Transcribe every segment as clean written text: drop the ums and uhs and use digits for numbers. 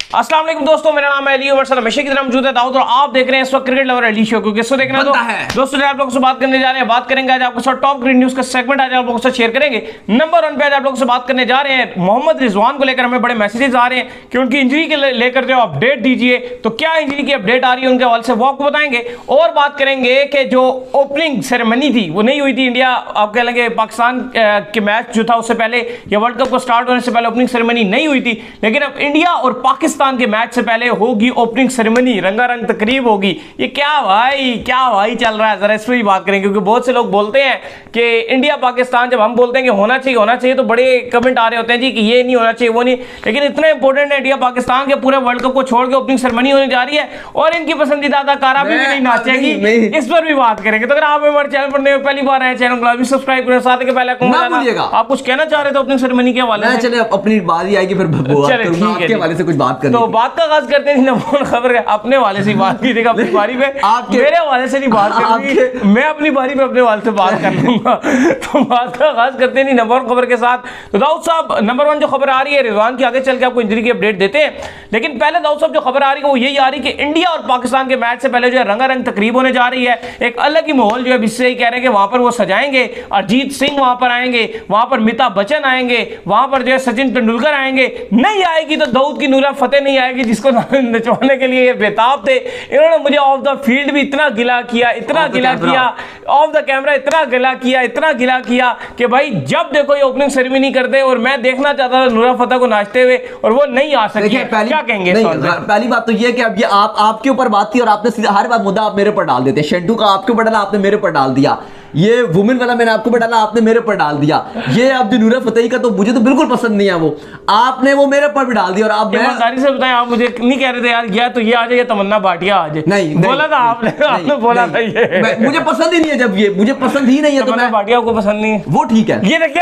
अस्सलाम वालेकुम दोस्तों, मेरा नाम है अली उमर सर, हमेशा की तरह मौजूद है दाऊद और आप देख रहे हैं इस वक्त क्रिकेट लवर अली शो को। किसको देखना है दोस्तों, आप लोगों से बात करने जा रहे हैं। बात करेंगे आज आपके साथ टॉप क्रिकेट न्यूज का सेगमेंट आज आप लोगों से शेयर करेंगे। नंबर 1 पे आज आप लोगों से बात करने जा रहे हैं मोहम्मद रिजवान को लेकर हमें बड़े मैसेजेस आ रहे हैं कि उनकी इंजरी के लेकर जो अपडेट दीजिए। तो क्या इंजरी की अपडेट आ रही है उनके हवाले से वो आपको बताएंगे। और बात करेंगे कि जो ओपनिंग सेरेमनी थी वो नहीं हुई थी इंडिया, आप कह लेंगे पाकिस्तान के मैच जो था उससे पहले या वर्ल्ड कप को स्टार्ट होने से पहले ओपनिंग सेरेमनी नहीं हुई थी, लेकिन अब इंडिया और पाकिस्तान के मैच से पहले होगी ओपनिंग सेरेमनी, रंगारंग तकरीब होगी। ये क्या भाई चल रहा है, जरा इस पर भी बात करेंगे क्योंकि बहुत से लोग बोलते हैं कि इंडिया पाकिस्तान, जब हम बोलते हैं कि होना चाहिए तो बड़े कमेंट आ रहे होते हैं जी कि ये नहीं होना चाहिए वो नहीं, लेकिन इतना इंपॉर्टेंट है इंडिया पाकिस्तान के पूरे वर्ल्ड कप को छोड़ के ओपनिंग सेरेमनी होने जा रही है और इनकी पसंदीदा अदाकारा भी नहीं नाचेगी, इस पर भी बात करेंगे। तो अगर आप हमारे चैनल पर पहली बार आए, चैनल को सब्सक्राइब करें, साथ के पहले आप कुछ कहना चाह रहे थे ओपनिंग सेरेमनी के हवाले से? चले अपनी बारी आएगी फिर आपके हवाले से कुछ बात करें। तो बात का आगाज करते हैं नंबर खबर है अपने वाले से बात कीजिएगा, अपनी बारी पे मेरे हवाले से नहीं बात करूंगी, मैं अपनी बारी पे अपने वाले से बात कर लूंगा। तो बात का आगाज करते हैं नंबर खबर के साथ। तो दाऊद साहब, नंबर 1 जो खबर आ रही है रिजवान की, आगे चल के आपको इंजरी की अपडेट देते हैं, लेकिन पहले दाऊद साहब जो खबर आ रही है वो यही आ रही है कि इंडिया और पाकिस्तान के मैच से पहले जो है रंगारंग तकरीब होने जा रही है। एक अलग ही माहौल जो है इससे ही कह रहे हैं कि वहां पर वो सजाएंगे, अरिजीत सिंह वहां पर आएंगे, वहां पर अमिताभ बच्चन आएंगे, वहां पर जो है सचिन तेंदुलकर आएंगे। नहीं आएगी तो दाऊद की नूरा फतेह नहीं आएगी, जिसको नचवाने के लिए ये बेताब थे। इन्होंने मुझे ऑफ द फील्ड भी इतना गिला किया ऑफ द कैमरा इतना गिला किया कि भाई जब देखो ये ओपनिंग सेरेमनी करते और मैं देखना चाहता था नूरा फतेह को नाचते हुए और वो नहीं आ सकी। क्या कहेंगे? पहली बात तो ये कि अब ये आपके ऊपर बात थी और आपने सीधा हर बात मुद्दा आप मेरे पर डाल देते हैं। शेंटू का आपके ऊपर डाला, आपने मेरे पर डाल दिया। ये वुमेन वाला मैंने आपको डाला, आपने मेरे पर डाल दिया। ये अब नूरा फतेही का तो मुझे तो बिल्कुल पसंद नहीं है, वो आपने वो मेरे पर भी डाल दिया। और आप ईमानदारी से बताएं, आप मुझे नहीं कह रहे थे यार या तो ये आ जाए तमन्ना भाटिया आ जाए? नहीं बोला था आपने बोला था ये मुझे पसंद ही नहीं है। जब ये मुझे पसंद ही नहीं है तो मैं भाटिया को पसंद नहीं है, वो ठीक है। ये देख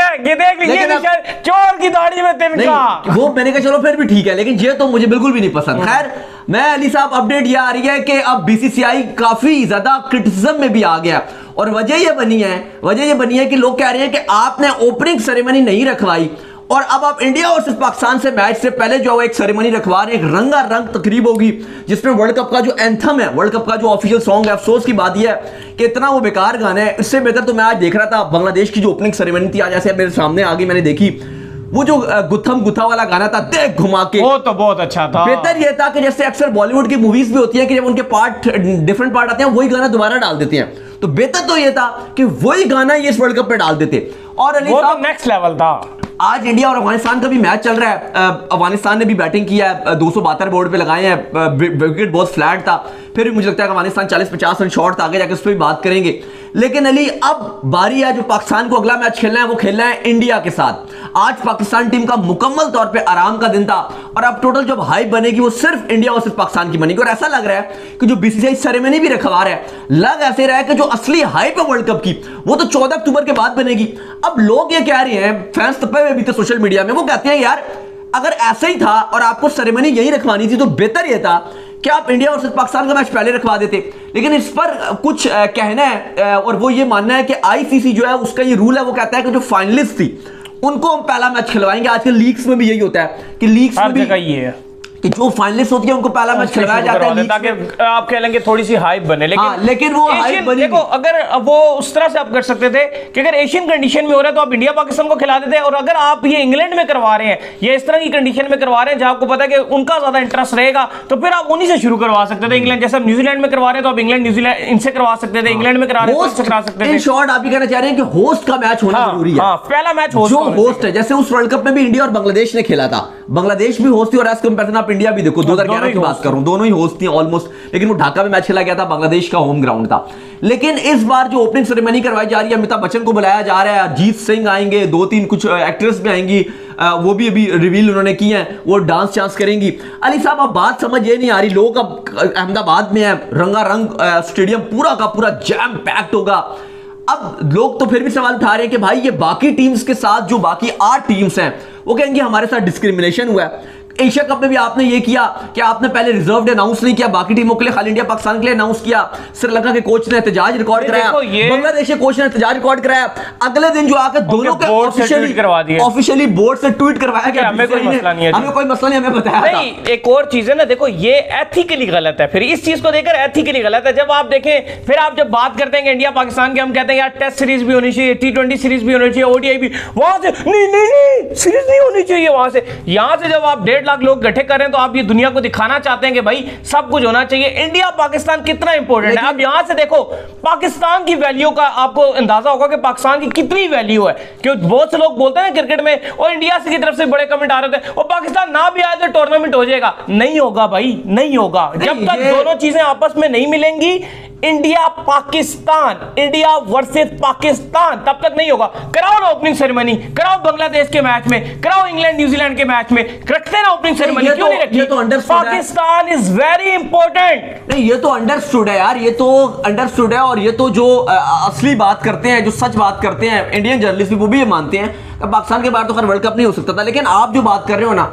चोर की दाढ़ी में तिनका, वो मैंने कहा चलो फिर भी ठीक है, लेकिन ये तो मुझे बिल्कुल भी नहीं पसंद। खैर मैं अली साहब, अपडेट ये आ रही है कि अब बीसीसीआई काफी ज्यादा क्रिटिसिज्म में भी आ गया और वजह ये बनी है कि लोग कह रहे हैं कि आपने ओपनिंग सेरेमनी नहीं रखवाई और अब आप इंडिया और पाकिस्तान से मैच से पहले जो एक सेरेमनी रखवा रहे हैं, एक रंगारंग तकरीब होगी जिसमें वर्ल्ड कप का जो एंथम है, वर्ल्ड कप का जो ऑफिशियल सॉन्ग है। अफसोस की बात यह है कि इतना वो बेकार गाना है। इससे बेहतर तो मैं आज देख रहा था बांग्लादेश की जो ओपनिंग सेरेमनी थी, आज ऐसे मेरे सामने आगे मैंने देखी, वो जो गुत्थम गुत्था वाला गाना था, देख घुमा के, वो तो बहुत अच्छा था। बेहतर ये था कि जैसे अक्सर बॉलीवुड की मूवीज भी होती है कि जब उनके डिफरेंट पार्ट आते हैं वही गाना दोबारा डाल देते हैं, तो बेहतर तो ये था कि वही गाना ये इस वर्ल्ड कप में डाल देते। और अली साहब नेक्स्ट लेवल था। आज इंडिया और अफगानिस्तान का भी मैच चल रहा है। अफगानिस्तान ने भी बैटिंग किया है, 272 बोर्ड पे लगाए हैं, विकेट बहुत फ्लैट था, फिर भी मुझे लगता है कि अफगानिस्तान 40-50 रन शॉर्ट था। आगे जाकर उस पर भी बात करेंगे, लेकिन अली अब बारी है जो पाकिस्तान को अगला मैच खेलना है वो खेलना है इंडिया के साथ। आज पाकिस्तान टीम का मुकम्मल तौर पे आराम का दिन था और अब टोटल जो हाइप बनेगी वो सिर्फ इंडिया और सिर्फ पाकिस्तान की बनेगी। और ऐसा लग रहा है कि जो बीसीसीआई सेरेमनी भी रखवा रहा है, लग ऐसे रहा है कि जो असली हाइप है वर्ल्ड कप की वो तो 14 अक्टूबर के बाद बनेगी। अब लोग ये कह रहे हैं, फैंस तपे हुए भी थे सोशल मीडिया में, वो कहते हैं यार अगर ऐसा ही था और आपको सेरेमनी यही रखवानी थी तो बेहतर यह था कि आप इंडिया और पाकिस्तान का मैच पहले रखवा देते। लेकिन इस पर कुछ कहना है और वो ये मानना है कि आईसीसी जो है उसका ये रूल है, वो कहता है कि जो फाइनलिस्ट थी उनको हम पहला मैच खिलवाएंगे। आजकल लीग्स में भी यही होता है कि लीग्स में भी ये है कि जो फाइनलिस्ट होती है उनको पहला मैच खिलवाया जाता है ताकि आप कह लेंगे थोड़ी सी हाइप बने। लेकिन वो हाइप बनी, देखो अगर वो उस तरह से आप कर सकते थे कि अगर एशियन कंडीशन में हो रहा है तो आप इंडिया पाकिस्तान को खिला देते, और अगर आप ये इंग्लैंड में करवा रहे हैं, ये इस तरह की कंडीशन में करवा रहे हैं जहां आपको पता है कि उनका ज्यादा इंटरेस्ट रहेगा, तो फिर आप उन्हीं से शुरू करवा सकते थे। इंग्लैंड जैसे न्यूजीलैंड में करवा रहे हैं तो आप इंग्लैंड न्यूजीलैंड इनसे करवा सकते थे, इंग्लैंड में करा रहे हैं तो करा सकते थे। इन शॉर्ट आप ये कहना चाह रहे हैं कि होस्ट का मैच होना जरूरी है। पहला मैच जो होस्ट है, जैसे उस वर्ल्ड कप में भी इंडिया और बांग्लादेश ने खेला था, बांग्लादेश भी होस्ट थी और एज कंपैरिजन आप इंडिया भी देखो 2011 की बात करूं, दोनों ही होस्ट थी ऑलमोस्ट, लेकिन वो ढाका में मैच खेला गया था, बांग्लादेश का होम ग्राउंड था। लेकिन इस बार जो ओपनिंग सेरेमनी करवाई जा रही है, अमिताभ बच्चन को बुलाया जा रहा है, अरिजीत सिंह आएंगे, 2-3 कुछ एक्ट्रेस भी आएंगी, वो भी अभी रिवील उन्होंने की है, वो डांस चांस करेंगी। अली साहब अब बात समझ ये नहीं आ रही, लोग अब अहमदाबाद में है, रंगारंग स्टेडियम पूरा का पूरा जैम पैक्ड होगा। अब लोग तो फिर भी सवाल उठा रहे हैं कि भाई ये बाकी टीम्स के साथ जो बाकी 8 टीम्स हैं वो कहेंगे हमारे साथ डिस्क्रिमिनेशन हुआ है। एशिया कप में भी आपने ये किया कि आपने पहले रिजर्व डे अनाउंस नहीं किया बाकी टीमों के लिए, खाली इंडिया पाकिस्तान के लिए अनाउंस किया। श्रीलंका के कोच ने एहतजाज रिकॉर्ड कराया, बांग्लादेश के कोच ने एहतजाज रिकॉर्ड कराया, अगले दिन जो आकर दोनों के ऑफिशियली बोर्ड से ट्वीट करवाया कि हमें कोई मसला नहीं, हमें बताया नहीं। एक और चीज है ना, देखो ये एथिकली गलत है, फिर इस चीज को देखकर एथिकली गलत है। जब आप देखें, फिर आप जब बात करते हैं इंडिया पाकिस्तान की, हम कहते हैं यार टेस्ट सीरीज भी होनी चाहिए, T20 सीरीज भी होनी चाहिए, ओडीआई भी, वहां से नहीं सीरीज नहीं होनी चाहिए। वहां से यहां से जब आप 1.5 लाख लोग इकट्ठे कर रहे हैं तो आप ये दुनिया को दिखाना चाहते हैं कि भाई सब कुछ होना चाहिए। इंडिया पाकिस्तान कितना इंपॉर्टेंट है। अब यहां से देखो पाकिस्तान की वैल्यू का आपको अंदाजा होगा कि पाकिस्तान की कितनी वैल्यू है, क्योंकि बहुत से लोग बोलते हैं क्रिकेट में और इंडिया से की तरफ से बड़े कमेंट आ रहे थे और पाकिस्तान ना भी आए तो टूर्नामेंट हो जाएगा। नहीं होगा भाई, नहीं होगा। जब तक दोनों चीजें आपस में नहीं मिलेंगी, India Pakistan, India versus Pakistan, तब तक नहीं होगा। कराओ ना ओपनिंग सेरेमनी, कराओ बांग्लादेश के मैच में, कराओ इंग्लैंड न्यूजीलैंड के मैच में, रखते ना ओपनिंग सेरेमनी, क्यों नहीं रखती? Pakistan is very important. नहीं, ये तो अंडरस्टूड है यार, ये तो अंडरस्टूड है। और ये तो जो असली बात करते हैं, जो सच बात करते हैं इंडियन जर्नलिस्ट भी, वो भी ये मानते हैं पाकिस्तान के बाहर तो खैर वर्ल्ड कप नहीं हो सकता था। लेकिन आप जो बात कर रहे हो ना,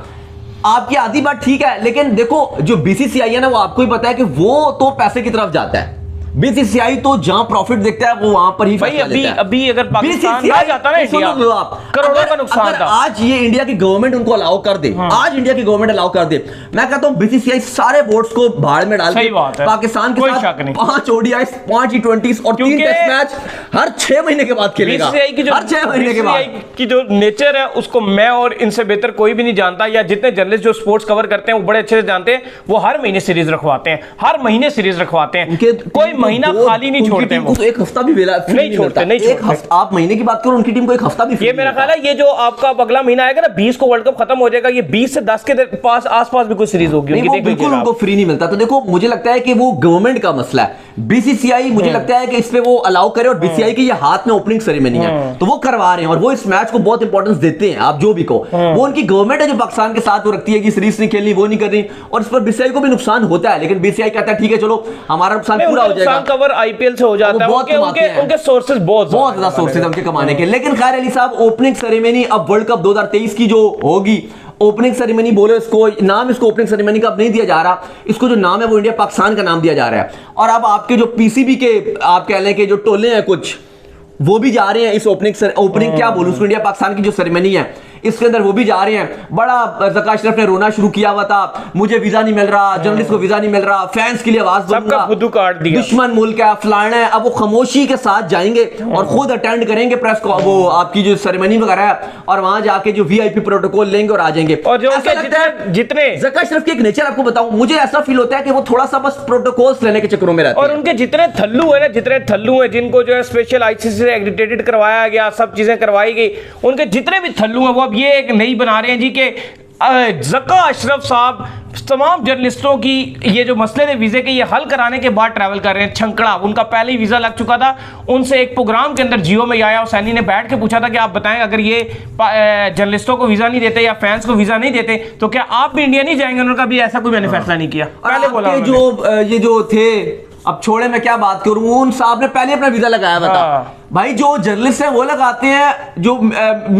आपकी आधी बात ठीक है, लेकिन देखो जो बीसीसीआई है ना, वो आपको ही पता है कि वो तो पैसे की तरफ जाता है। बीसीसीआई तो जहां प्रॉफिट देखता है वो वहां पर ही भाई अभी अगर पाकिस्तान ना जाता ना इंडिया, करोड़ों का नुकसान था। आज ये इंडिया की गवर्नमेंट उनको अलाउ कर दे, आज इंडिया की गवर्नमेंट अलाउ कर दे, मैं कहता हूं बीसीसीआई सारे बोर्ड्स को भाड़ में डाल के पाकिस्तान के साथ 5 ओडीआई, 5 T20 और 3 टेस्ट मैच हर 6 महीने के बाद खेलेगा। हर 6 महीने के बाद की जो नेचर है उसको मैं और इनसे बेहतर कोई भी नहीं जानता, या जितने जर्नलिस्ट जो स्पोर्ट्स कवर करते हैं वो बड़े अच्छे से जानते हैं। वो हर महीने सीरीज रखवाते हैं, हर महीने सीरीज रखवाते हैं, कोई महीना खाली नहीं छोड़ते हैं। वो एक हफ्ता भी नहीं छोड़ते। आप महीने की बात करो, उनकी टीम को एक हफ्ता भी, ये मेरा ख्याल है ये जो आपका अगला महीना आएगा ना 20 को वर्ल्ड कप खत्म हो जाएगा, ये 20 से 10 के पास आसपास भी कोई सीरीज होगी, बिल्कुल उनको फ्री नहीं मिलता। तो देखो मुझे लगता है कि वो गवर्नमेंट का मसला है। बीसीसीआई मुझे लगता है कि इस पे वो अलाउ करे, और बीसीसीआई की ये हाथ में ओपनिंग सेरेमनी है तो वो करवा रहे हैं, और वो इस मैच को बहुत इंपॉर्टेंस देते हैं। आप जो भी कहो, वो उनकी गवर्नमेंट है जो पाकिस्तान के साथ वो रखती है कि सीरीज नहीं खेलनी, वो नहीं करनी, और इस पर बीसीसीआई को भी नुकसान होता है। लेकिन बीसीसीआई कहता है ठीक है चलो हमारा नुकसान पूरा हो जाएगा, कवर आईपीएल से हो जाता है, उनके सोर्सेज बहुत ज्यादा सोर्सेज उनके कमाने के। लेकिन खैर अली साहब, ओपनिंग सेरेमनी अब वर्ल्ड कप 2023 की जो होगी, ओपनिंग सेरेमनी बोले इसको, नाम इसको ओपनिंग सेरेमनी का अब नहीं दिया जा रहा, इसको जो नाम है वो इंडिया पाकिस्तान का नाम दिया जा रहा है। और अब आपके जो पीसीबी के आप कह लें कि जो टोले हैं कुछ, वो भी जा रहे हैं इस ओपनिंग क्या बोलूं उसको, इंडिया पाकिस्तान की जो सेरेमनी है इसके अंदर वो भी जा रहे हैं। बड़ा ज़का अशरफ ने रोना शुरू किया हुआ था, मुझे वीजा नहीं मिल रहा, जर्नलिस्ट को वीजा नहीं मिल रहा, फैंस के लिए आवाज दूंगा, दुश्मन मुल्क है, फलाना है। अब वो खामोशी के साथ जाएंगे और खुद अटेंड करेंगे प्रेस को, वो आपकी जो सेरेमनी वगैरह है, और वहां जाके जो वीआईपी प्रोटोकॉल लेंगे और आ जाएंगे। और जो जितने ज़का अशरफ की एक नेचर आपको बताऊं, मुझे ऐसा फील होता है कि वो थोड़ा सा बस प्रोटोकॉल्स लेने के चक्करों में रहते हैं। और उनके जितने थल्लू है ना, जितने थल्लू है जिनको जो है स्पेशल आईसीसी से एक्रेडिटेड करवाया गया, सब चीजें करवाई गई, उनके जितने भी थल्लू हैं वो अब ये एक नई बना रहे हैं जी के ज़का अशरफ साहब तमाम जर्नलिस्टों की ये जो मसले थे वीजे के, ये हल कराने के बाद ट्रैवल कर रहे हैं। छंकड़ा उनका पहले ही वीजा लग चुका था, उनसे एक प्रोग्राम के अंदर जियो में आया हुसैनी ने बैठ के पूछा था कि आप बताएं अगर ये जर्नलिस्टों को वीजा नहीं देते या फैंस को वीजा नहीं देते तो क्या आप भी इंडिया नहीं जाएंगे? उन्होंने कभी ऐसा कोई मैंने फैसला नहीं किया। पहले बोला जो ये जो थे, अब छोड़े मैं क्या बात करूं, उन साहब ने पहले अपना वीजा लगाया हुआ था। भाई जो जर्नलिस्ट हैं वो लगाते हैं, जो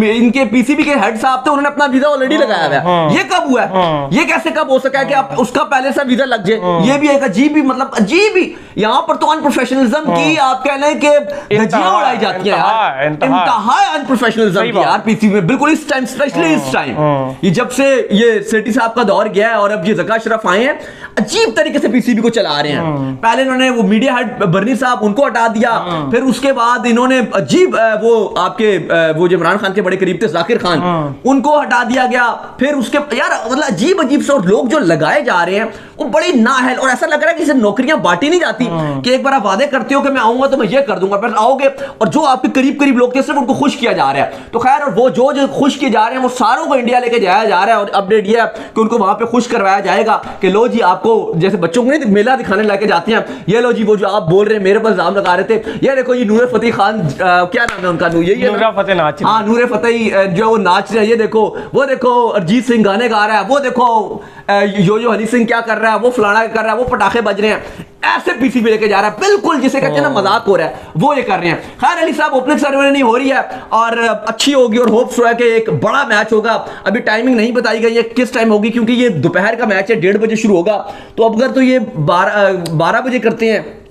इनके पीसीबी के हेड साहब थे उन्होंने अपना वीजा ऑलरेडी लगाया हुआ है। ये कब हुआ है? ये कैसे कब हो सका है कि आप उसका पहले से वीजा लग जाए? ये भी एक अजीब ही, मतलब अजीब ही, यहाँ पर तो अनप्रोफेशनलिज्म की आप कह लें कि धज्जियां उड़ाई जाती हैं यार, इंतहा अनप्रोफेशनलिज्म की यार पीसीबी में, बिल्कुल इस टाइम, स्पेशली इस टाइम, ये जब से ये सेठी साहब का दौर गया है और अब ये ज़का अशरफ आए हैं, अजीब तरीके से पीसीबी को चला रहे हैं। पहले इन्होंने वो मीडिया हेड बर्नी साहब उनको हटा दिया, फिर उसके बाद इन्होंने अजीब वो आपके वो जो इमरान खान के बड़े करीब थे जाकिर खान, उनको हटा दिया गया। फिर उसके यार मतलब अजीब अजीब से और लोग जो लगाए जा रहे हैं वो बड़ी नाअहल, और ऐसा लग रहा है कि इसे नौकरियां बांटी नहीं जाती कि एक बार आप वादे करते हो कि मैं आऊंगा तो मैं ये कर दूंगा, फिर आओगे और जो आपके करीब करीब लोग थे सिर्फ उनको खुश किया जा रहा है। तो खैर, और वो जो खुश किए जा रहे हैं वो सारों को इंडिया लेके जाया जा रहा है, और अपडेट ये है कि उनको वहां पे खुश करवाया जाएगा कि लो जी, आपको जैसे बच्चों को नहीं मेला दिखाने लेके जाते हैं, ये लो जी वो जो आप बोल रहे हैं मेरे पर इल्जाम लगा रहे थे, ये देखो ये नूर फतेह खान क्या नाम है उनका, यही है नूरा फतेह नाच रही है। हाँ, नूरे फतेही जो वो नाच रहे हैं, ये देखो, वो देखो अरिजीत सिंह गाने गा रहा है, वो देखो यो हनी सिंह क्या कर रहा है, वो फलाना कर रहा है, वो पटाखे बज रहे हैं, ऐसे पीसी पे लेके जा रहा है, बिल्कुल जिसे कहते हैं ना मजाक हो रहा है, वो ये कर रहे हैं। खैर अली साहब, ओपनिंग सेरेमनी हो रही है और अच्छी होगी और होप्स है कि एक बड़ा मैच होगा। अभी टाइमिंग नहीं बताई गई है किस टाइम होगी, क्योंकि ये दोपहर का मैच है, 1:30 बजे शुरू होगा, तो अगर तो ये 12 बजे करते हैं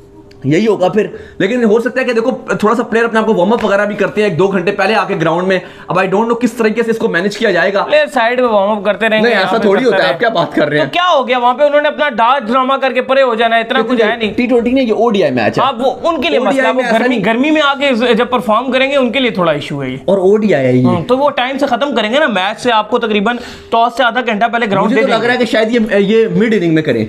यही होगा फिर। लेकिन हो सकता है कि देखो थोड़ा सा प्लेयर अपने आपको वार्म अप वगैरह भी करते हैं 1-2 घंटे पहले आके ग्राउंड में। अब आई डोंट नो किस तरीके से इसको मैनेज किया जाएगा। प्लेयर साइड में वार्म अप करते रहेंगे, नहीं ऐसा थोड़ी होता है, आप क्या बात कर रहे हैं। तो क्या हो गया वहां पे, उन्होंने अपना डांस ड्रामा करके परे हो जाना है, इतना कुछ है नहीं। T20 नहीं, ये ओडीआई मैच है। आप वो उनके लिए मसला, वो गर्मी में आके जब परफॉर्म करेंगे उनके लिए थोड़ा इशू है ये, और ओडीआई है ये, तो वो टाइम से खत्म करेंगे ना मैच से, आपको तकरीबन टॉस से आधा घंटा पहले ग्राउंड मुझे तो लग रहा है कि शायद ये मिड इनिंग में करें,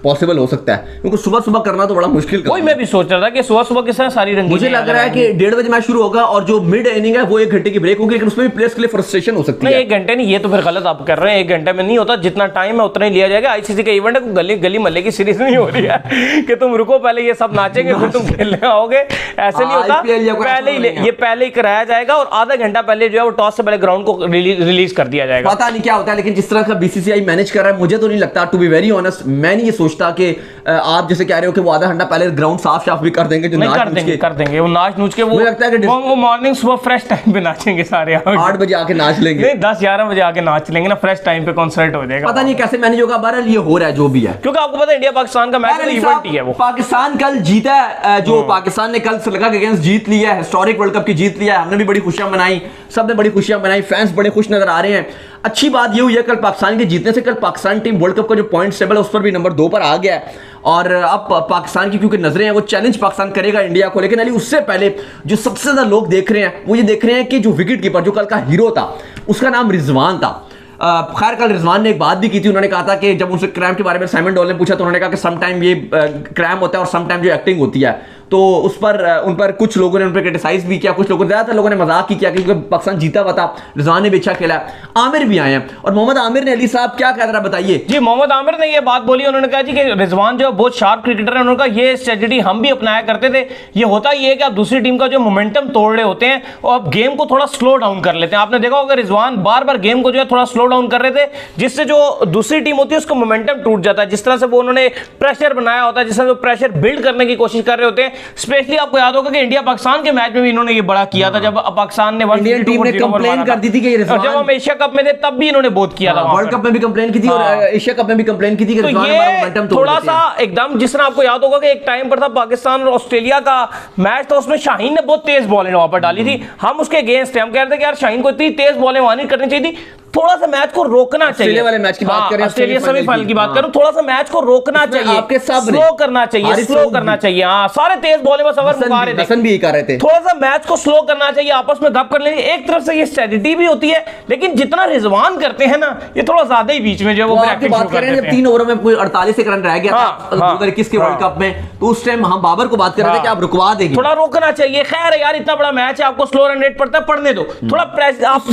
पॉसिबल हो सकता है, क्योंकि सुबह सुबह करना तो बड़ा मुश्किल वही मैं भी सोच रहा था कि सुबह सुबह किस तरह सारी रंगीन। मुझे लग रहा है कि 1:30 बजे मैच शुरू होगा और जो मिड इनिंग है वो 1 घंटे की ब्रेक होगी, लेकिन उसमें भी प्लेयर्स के लिए फ्रस्ट्रेशन हो सकती है। नहीं 1 घंटे नहीं, ये तो फिर गलत आप कर रहे हैं, 1 घंटे में नहीं होता, जितना टाइम है उतना ही लिया जाएगा। आईसीसी का इवेंट है, गली गली मल्ले की सीरीज नहीं हो रही है कि तुम रुको पहले ये सब नाचेंगे फिर तुम खेलने आओगे, ऐसे नहीं होता। पहले ही कराया जाएगा और आधा घंटा पहले जो है वो टॉस से पहले ग्राउंड को रिलीज कर दिया जाएगा। पता नहीं क्या होता है, लेकिन जिस तरह का बीसीसीआई मैनेज कर रहा है मुझे तो नहीं लगता, टू बी वेरी ऑनेस्ट, मैं नहीं ये सोचता कि आप जैसे कह रहे हो कि वो आधा घंटा पहले ग्राउंड साफ भी कर देंगे, जो नहीं कर देंगे वो नाच नूच के, वो लगता है कि वो मॉर्निंग सुबह फ्रेश टाइम पे नाचेंगे सारे, 8 बजे आके नाच लेंगे, नहीं 10-11 बजे आके नाच लेंगे ना, फ्रेश टाइम पे कॉन्सर्ट हो जाएगा। पता नहीं कैसे मैनेज होगा, बहरहाल ये हो रहा है जो भी है, क्योंकि आपको पता है इंडिया पाकिस्तान का मैच इवेंट ही है वो। पाकिस्तान कल जीता है, जो पाकिस्तान ने कल श्रीलंका के अगेंस्ट जीत लिया है, हिस्टोरिक वर्ल्ड कप की जीत लिया है, हमने भी बड़ी खुशियां मनाई, सबने बड़ी खुशियां मनाई, फैंस बड़े खुश नजर आ रहे हैं। अच्छी बात ये हुई है कल पाकिस्तान के जीतने से, कल पाकिस्तान टीम वर्ल्ड कप का जो पॉइंट टेबल है उस पर भी नंबर 2 पर आ गया है, और अब पाकिस्तान की क्योंकि नजरें हैं वो चैलेंज पाकिस्तान करेगा इंडिया को। लेकिन अली उससे पहले जो सबसे ज्यादा लोग देख रहे हैं वो ये देख रहे हैं कि जो विकेट कीपर जो कल का हीरो था उसका नाम रिजवान था। खैर कल रिजवान ने एक बात भी की थी, उन्होंने कहा था कि जब उनसे क्रैम्प के बारे में साइमन डॉल ने पूछा तो उन्होंने कहा कि सम टाइम ये क्रैम्प होता है और सम टाइम जो एक्टिंग होती है, तो उस पर उन पर कुछ लोगों ने उन पर क्रिटिसाइज भी किया, कुछ लोगों ने, ज्यादातर लोगों ने मजाक ही किया क्योंकि पाकिस्तान जीता हुआ था, रिजवान ने भी अच्छा खेला। आमिर भी आए हैं और मोहम्मद आमिर ने, अली साहब क्या कह रहा बताइए जी। मोहम्मद आमिर ने ये बात बोली, उन्होंने कहा जी कि रिजवान जो बहुत शार्प क्रिकेटर है, उन्होंने कहा ये स्ट्रेटजी हम भी अपनाया करते थे, ये होता ही है कि आप दूसरी टीम का जो मोमेंटम तोड़ रहे होते हैं और आप गेम को थोड़ा स्लो डाउन कर लेते हैं। आपने देखा होगा रिजवान बार बार गेम को जो है थोड़ा स्लो डाउन कर रहे थे, जिससे जो दूसरी टीम होती है उसका मोमेंटम टूट जाता है। जिस तरह से वो उन्होंने प्रेशर बनाया होता है, जिस तरह से प्रेशर बिल्ड करने की कोशिश कर रहे होते हैं, स्पेशली आपको याद होगा कि इंडिया पाकिस्तान के मैच में भी इन्होंने ये बड़ा किया था, जब पाकिस्तान ने इंडियन टीम ने कंप्लेन कर दी थी कि जब हम एशिया कप में थे तब भी इन्होंने बहुत किया था, वर्ल्ड कप में भी कंप्लेन की थी और एशिया कप में भी कंप्लेन की थी कि तो ये थोड़ा सा एकदम, जिस तरह आपको याद होगा कि एक टाइम पर था पाकिस्तान और ऑस्ट्रेलिया का मैच था, उसमें शाहीन ने बहुत तेज बॉलें वहां पर डाली थी, हम उसके अगेंस्ट थे, हम कह रहे थे कि यार शाहीन को इतनी तेज बॉलें वहां नहीं करनी चाहिए थी, थोड़ा सा मैच को रोकना चाहिए। ऑस्ट्रेलिया वाले मैच की बात करें, ऑस्ट्रेलिया सेमीफाइनल की बात करूं, थोड़ा सा मैच को रोकना चाहिए, आपके सब स्लो करना चाहिए, स्लो करना चाहिए। हां सारे तेज बॉलें बस ओवर मुका रहे थे, हसन भी कर रहे थे, थोड़ा सा मैच को स्लो करना चाहिए, आपस में गप कर लेंगे। एक तरफ से ये स्ट्रेटजी भी होती है, लेकिन जितना रिजवान करते हैं ना ये थोड़ा ज्यादा ही बीच में जो है वो एक्टिंग शुरू कर देते हैं। जब 3 ओवरों में कोई 48 रन रह गया था 2021 के वर्ल्ड कप में, तो उस टाइम हम बाबर को बात कर रहे थे कि आप रुकवा देंगे, थोड़ा रोकना चाहिए। खैर यार इतना बड़ा मैच है, आपको स्लो रन रेट पड़ता है, पढ़ने दो थोड़ा प्रेस, आप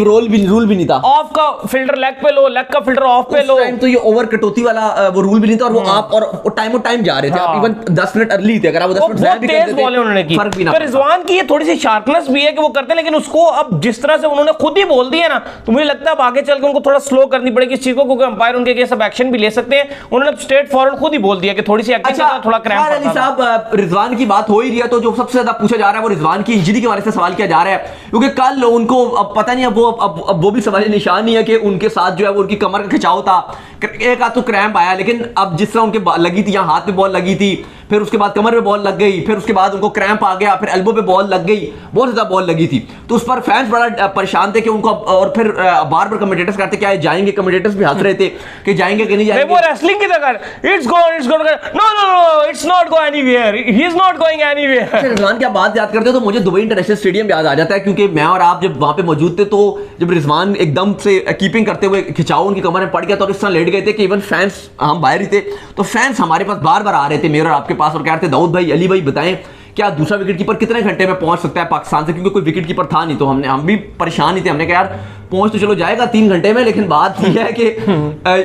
रूल भी नहीं था, ऑफ का फिल्टर लेग पे लो, लेग का फिल्टर ऑफ पे लो, टाइम तो ये ओवर कटौती वाला वो रूल भी नहीं था, और वो आप और टाइम जा रहे थे, आप इवन 10 मिनट अर्ली थे, अगर आप 10 मिनट भी तेज बॉलें उन्होंने की। तो रिजवान की ये थोड़ी सी शार्पनेस भी है कि वो करते हैं, लेकिन उसको अब जिस तरह से उन्होंने खुद ही बोल दिया ना, तो मुझे लगता है अब आगे चल के उनको थोड़ा स्लो करनी पड़ेगी इस चीज को, क्योंकि अंपायर उनके अगेंस्ट सब एक्शन भी ले सकते हैं। उन्होंने स्ट्रेट फॉरवर्ड खुद ही बोल दिया कि थोड़ी सी एक्टिंग का थोड़ा क्रैम्प। अली साहब रिजवान की बात हो ही रही है, तो जो सबसे ज्यादा पूछा जा रहा है वो रिजवान की इंजरी के बारे में सवाल किया जा रहा है, क्योंकि कल उनको अब पता नहीं, अब वो भी सवाल निशान नहीं है कि उनके साथ जो है उनकी कमर का खिंचाव था, एक आध तो क्रैम्प आया, लेकिन अब जिस तरह उनके लगी थी, यहाँ हाथ पे बॉल लगी थी, फिर उसके बाद कमर पे बॉल लग गई, फिर उसके बाद उनको क्रैम्प आ गया, फिर एल्बो पे बॉल लग गई, बहुत ज्यादा बॉल लगी थी, तो उस पर फैंस बड़ा परेशान थे कि उनको, और फिर बार बार कमेंटेटर्स कहते क्या जाएंगे, कमेंटेटर्स भी हंस रहे थे कि जाएंगे कि नहीं जाएंगे, वो रेसलिंग की तरह it's going no it's not go anywhere, he is not going anywhere. Rizwan की बात याद करते हो तो मुझे दुबई इंटरनेशनल स्टेडियम याद आ जाता है, क्योंकि मैं और आप जब वहां पे मौजूद थे, तो जब रिजवान एकदम से कीपिंग करते हुए खिंचाव उनकी कमर में पड़ गया तो इस तरह लेट गए थे कि इवन फैंस, हम बाहर ही थे, तो फैंस हमारे पास बार बार आ रहे थे, मेरे और आपके पास, और कह रहे थे दाऊद भाई, अली भाई बताएं क्या दूसरा विकेट कीपर कितने घंटे में पहुंच सकता है पाकिस्तान से, क्योंकि कोई विकेट कीपर था नहीं, तो हम भी परेशान ही थे, हमने कहा यार पहुंच तो चलो जाएगा 3 घंटे में, लेकिन बात यह है कि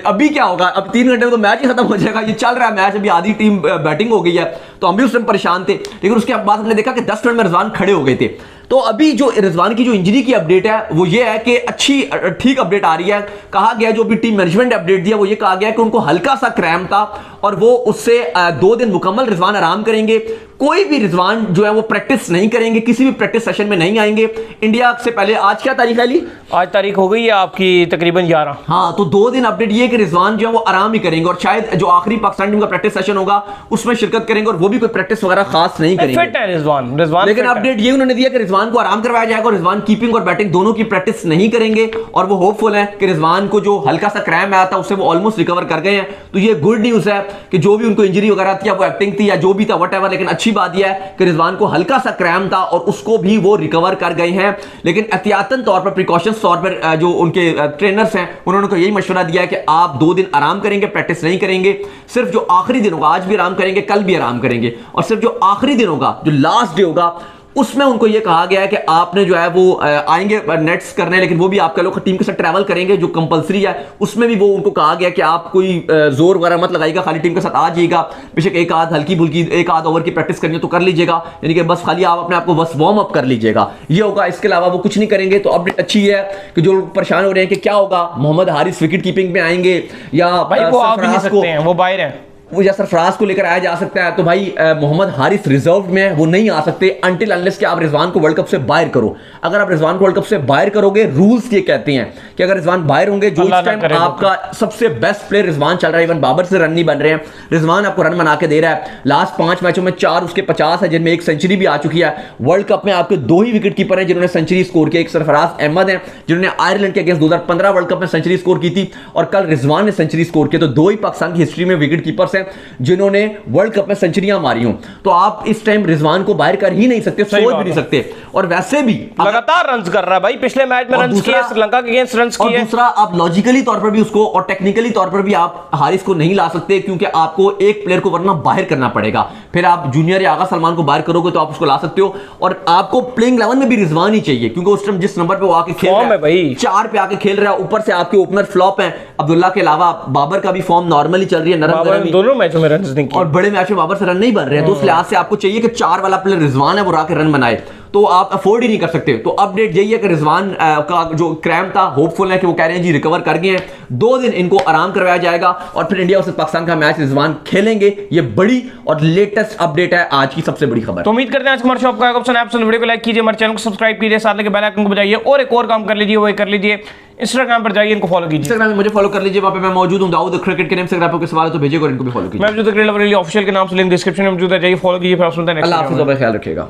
अभी क्या होगा, अब 3 घंटे में तो मैच ही खत्म हो जाएगा। ये चल रहा है मैच, अभी आधी टीम बैटिंग हो गई है, तो हम भी उस टाइम परेशान थे, लेकिन उसके बाद हमने देखा कि 10 मिनट में रिजवान खड़े हो गए थे। तो अभी जो रिजवान की जो इंजरी की अपडेट है वो ये है कि अच्छी ठीक अपडेट आ रही है। कहा गया, जो भी टीम मैनेजमेंट अपडेट दिया वो ये कहा गया कि उनको हल्का सा क्रैम्प था और वो उससे 2 दिन मुकम्मल रिजवान आराम करेंगे। कोई भी रिजवान जो है वो प्रैक्टिस नहीं करेंगे, किसी भी प्रैक्टिस सेशन में नहीं आएंगे। इंडिया से पहले आज क्या तारीख है अली? आज तारीख हो गई है आपकी तकरीबन 11। हाँ, तो 2 दिन अपडेट ये कि रिजवान जो है वो आराम ही करेंगे और शायद जो आखिरी पाकिस्तान टीम का प्रैक्टिस सेशन होगा उसमें शिरकत करेंगे, और वो भी कोई प्रैक्टिस वगैरह खास नहीं करेंगे। फिट है रिजवान, लेकिन अपडेट ये उन्होंने दिया कि रिजवान को आराम करवाया जाएगा और रिजवान कीपिंग और बैटिंग दोनों की प्रैक्टिस नहीं करेंगे, और वो होपफुल है कि रिजवान को जो हल्का सा क्रैम्प आया था उससे वो ऑलमोस्ट रिकवर कर गए हैं। तो ये गुड न्यूज है कि जो भी उनको इंजरी वगैरह थी, वो एक्टिंग थी या जो भी था व्हाटएवर, लेकिन अच्छी बात यह है कि रिजवान को हल्का सा क्रैम्प था और उसको भी वो रिकवर कर गए हैं। लेकिन एहतियातन तौर पर, प्रिकॉशंस तौर पर जो उनके ट्रेनर्स हैं उन्होंने यही मशवरा दिया है कि आप 2 दिन आराम करेंगे, प्रैक्टिस नहीं करेंगे। सिर्फ जो आखिरी दिन होगा, आज भी आराम करेंगे, कल भी आराम करेंगे, और सिर्फ जो आखिरी दिन होगा, जो लास्ट डे होगा, उसमें उनको यह कहा गया है कि आपने जो है वो आएंगे नेट्स करने, लेकिन वो भी आपका लोग टीम के साथ ट्रैवल करेंगे जो कंपलसरी है। उसमें भी वो उनको कहा गया कि आप कोई जोर वगैरह मत लगाइएगा, खाली टीम के साथ आ जाइएगा। बेशक एक आध हल्की फुल्की 1 आध ओवर की प्रैक्टिस करनी है तो कर लीजिएगा, यानी कि बस खाली आप अपने आप को बस वार्म अप कर लीजिएगा, ये होगा। इसके अलावा वो कुछ नहीं करेंगे। तो अपडेट अच्छी है कि जो लोग परेशान हो रहे हैं कि क्या होगा, मोहम्मद हारिस विकेट कीपिंग में आएंगे या भाई वो आ भी नहीं सकते हैं, वो बाहर हैं, वो या सरफराज को लेकर आया जा सकता है। तो भाई मोहम्मद हारिस रिजर्व में है, वो नहीं आ सकते अनटिल अनलेस कि आप रिजवान को वर्ल्ड कप से बाहर करो। अगर आप रिजवान को वर्ल्ड कप से बाहर करोगे, रूल्स ये कहते हैं कि अगर रिजवान बाहर होंगे, जो इस टाइम आपका सबसे बेस्ट प्लेयर रिजवान चल रहा है, इवन बाबर से रन नहीं बन रहे हैं, रिजवान आपको रन बना के दे रहा है। लास्ट 5 मैचों में 4 उसके 50 है, जिनमें 1 सेंचुरी भी आ चुकी है। वर्ल्ड कप में आपके 2 ही विकेट कीपर हैं जिन्होंने सेंचुरी स्कोर की, एक सरफराज अहमद है जिन्होंने आयरलैंड के अगेंस्ट 2015 वर्ल्ड कप में सेंचुरी स्कोर की थी, और कल रिजवान ने सेंचुरी स्कोर की। तो 2 ही पाकिस्तान की हिस्ट्री में विकेट कीपर्स हैं जिन्होंने वर्ल्ड कप में सेंचुरियां मारी हो। तो आप इस टाइम रिजवान को बाहर कर ही नहीं सकते, सोच भी नहीं सकते। और वैसे भी लगातार रन्स कर रहा है भाई, पिछले मैच में रन्स किए, श्रीलंका के अगेंस्ट रन्स किए। दूसरा, आप लॉजिकली तौर पर भी उसको और टेक्निकली तौर पर भी आप हारिस को नहीं ला सकते, क्योंकि आपको एक प्लेयर को वरना बाहर करना पड़ेगा। फिर आप जूनियर या आगा सलमान को बाहर करोगे तो आप उसको ला सकते हो, और आपको प्लेइंग 11 में भी रिजवान ही चाहिए, क्योंकि उस टाइम जिस नंबर पे वो आके खेल रहा है भाई, 4 पे आके खेल रहा है, ऊपर से आपके ओपनर फ्लॉप हैं अब्दुल्ला के अलावा, बाबर का भी फॉर्म नॉर्मली चल रही है, नरम दोनों मैचों में रन्स नहीं किए, और बड़े मैच में बाबर से रन नहीं बन रहे हैं। तो उस लिहाज से आपको चाहिए कि 4 वाला प्लेयर रिजवान है वो आके रन बनाए, तो आप अफोर्ड ही नहीं कर सकते। तो अपडेट यही है कि रिजवान का जो क्रैम्प था, होपफुल है कि वो कह रहे हैं जी रिकवर कर गए हैं। 2 दिन इनको आराम करवाया जाएगा और फिर इंडिया वर्सेस पाकिस्तान का मैच रिजवान खेलेंगे। ये बड़ी और लेटेस्ट अपडेट है, आज की सबसे बड़ी खबर। तो उम्मीद करते हैं आज हमारे शॉप का ऑप्शन है, वीडियो को लाइक कीजिए, हमारे चैनल को सब्सक्राइब कीजिए, साथ लेके बेल आइकन को बजाइए, और एक और काम कर लीजिए, वो कर लीजिए, इंस्टाग्राम पर जाइए, इनको फॉलो कीजिए, इंस्टाग्राम में मुझे फॉलो कर लीजिए, वहां पे मैं मौजूद हूं, दाऊद क्रिकेट के नेम से। अगर आपको सवाल है तो भेजिए और इनको भी फॉलो कीजिए। मैं मौजूद क्रिकेट लवर ऑफिशियल के नाम से लिंक डिस्क्रिप्शन में मौजूद है, जाइए फॉलो कीजिए। फिर आप सुनते हैं, अल्लाह हाफिज़, ख्याल रखिएगा।